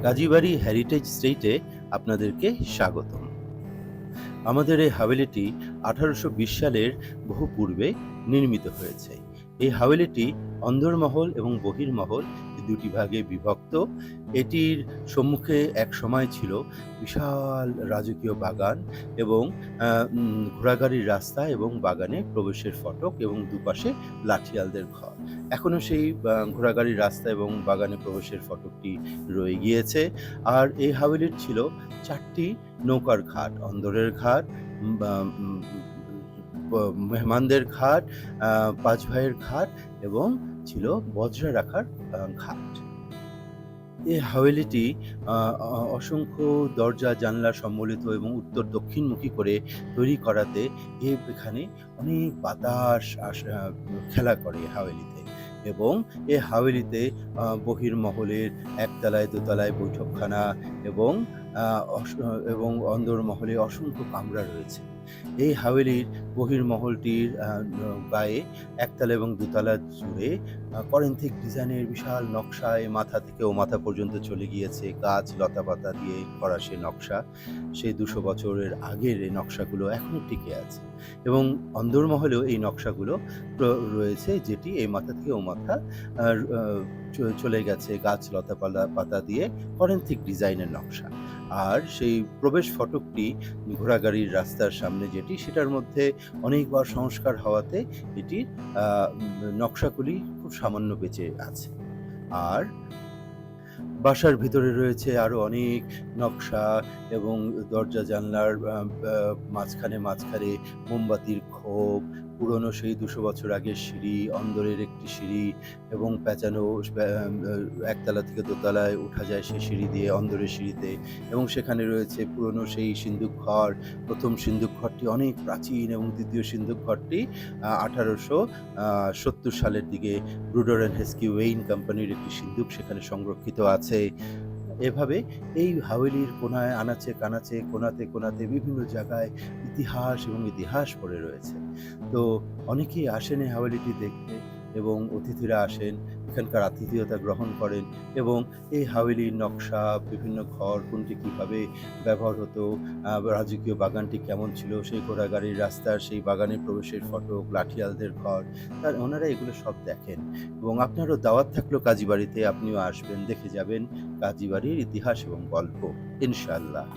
Kazibari heritage স্টেটে আপনাদেরকে স্বাগতম। আমাদের এই হাভেলিটি 1820 সালের বহু পূর্বে নির্মিত হয়েছে। এই হাভেলিটি অন্দরমহল এবং বহির্মহল এই দুটি ভাগে বিভক্ত। এটির সম্মুখে এক সময় ছিল বিশাল রাজকীয় বাগান এবং ঘোড়াগাড়ির রাস্তা এবং বাগানে প্রবেশের ফটক এবং দুপাশে লাঠিয়ালদের ঘর। এখনো সেই ঘোড়াগাড়ির রাস্তা এবং বাগানে প্রবেশের ফটকটি রয়ে গিয়েছে। আর এই হাভেলির ছিল 4টি নৌকার ঘাট, অন্দরের ঘাট, বা মেহমানদের ঘাট, 5 ভাইয়ের ঘাট এবং ছিল বজরা রাখার ঘাট। এই হাভেলিটি অসংখ্য দরজা জানলা সম্বলিত এবং উত্তর দক্ষিণমুখী করে তৈরি করাতে এখানে অনেক বাতাস খেলা করে হাভেলিতে। এবং এই হাভেলিতে বহির্মহলের একতলায় দোতলায় বৈঠকখানা এবং এবং অন্দরমহলে অসংখ্য কামরা রয়েছে। এই হাভেলির বহির্মহলটির গায়ে একতলা এবং দোতলা জুড়ে করেন্থিক ডিজাইনের বিশাল নকশায় মাথা থেকে ও মাথা পর্যন্ত চলে গিয়েছে। গাছ লতাপাতা দিয়ে করা সে নকশা। সেই 200 বছরের আগের এই নকশাগুলো এখনো টিকে আছে এবং অন্দরমহলেও এই নকশাগুলো রয়েছে, যেটি এই মাথা থেকে ও মাথা চলে গেছে গাছ পাতা দিয়ে করেন্থিক ডিজাইনের নকশা। আর সেই প্রবেশ ফটকটি ঘোড়াগাড়ির রাস্তার সামনে যেটি, সেটার মধ্যে অনেকবার সংস্কার হওয়াতে এটির নকশাগুলি খুব সামান্য বেঁচে আছে। আর বাসার ভিতরে রয়েছে আরো অনেক নকশা এবং দরজা জানলার মাঝখানে মোমবাতির খোপ, পুরনো সেই 200 বছর আগের সিঁড়ি, অন্দরের একটি সিঁড়ি এবং পেঁচানো একতলা থেকে দোতলায় ওঠা যায় সে সিঁড়ি দিয়ে অন্দরের সিঁড়িতে, এবং সেখানে রয়েছে পুরনো সেই সিন্দুক ঘর। প্রথম সিন্দুক ঘরটি অনেক প্রাচীন এবং দ্বিতীয় সিন্দুক ঘরটি 1870 সালের দিকে ব্রুডার অ্যান্ড হেস্কি ওয়েইন কোম্পানির একটি সিন্দুক সেখানে সংরক্ষিত আছে। এভাবে এই হাভেলির কোনায় আনাচে কানাচে কোনাতে বিভিন্ন জায়গায় ইতিহাস পড়ে রয়েছে। তো অনেকেই আসেন এই হাভেলিটি দেখতে এবং অতিথিরা আসেন, এখানকার আতিথেয়তা গ্রহণ করেন এবং এই হাভেলির নকশা, বিভিন্ন ঘর কোনটি কীভাবে ব্যবহার হতো, রাজকীয় বাগানটি কেমন ছিল, সেই ঘোড়াগাড়ির রাস্তার সেই বাগানে প্রবেশের ফটক, লাঠিয়ালদের ঘর, ওনারা এগুলো সব দেখেন। এবং আপনারও দাওয়াত থাকলো কাজীবাড়িতে, আপনিও আসবেন, দেখে যাবেন কাজীবাড়ির ইতিহাস এবং গল্প, ইনশাআল্লাহ।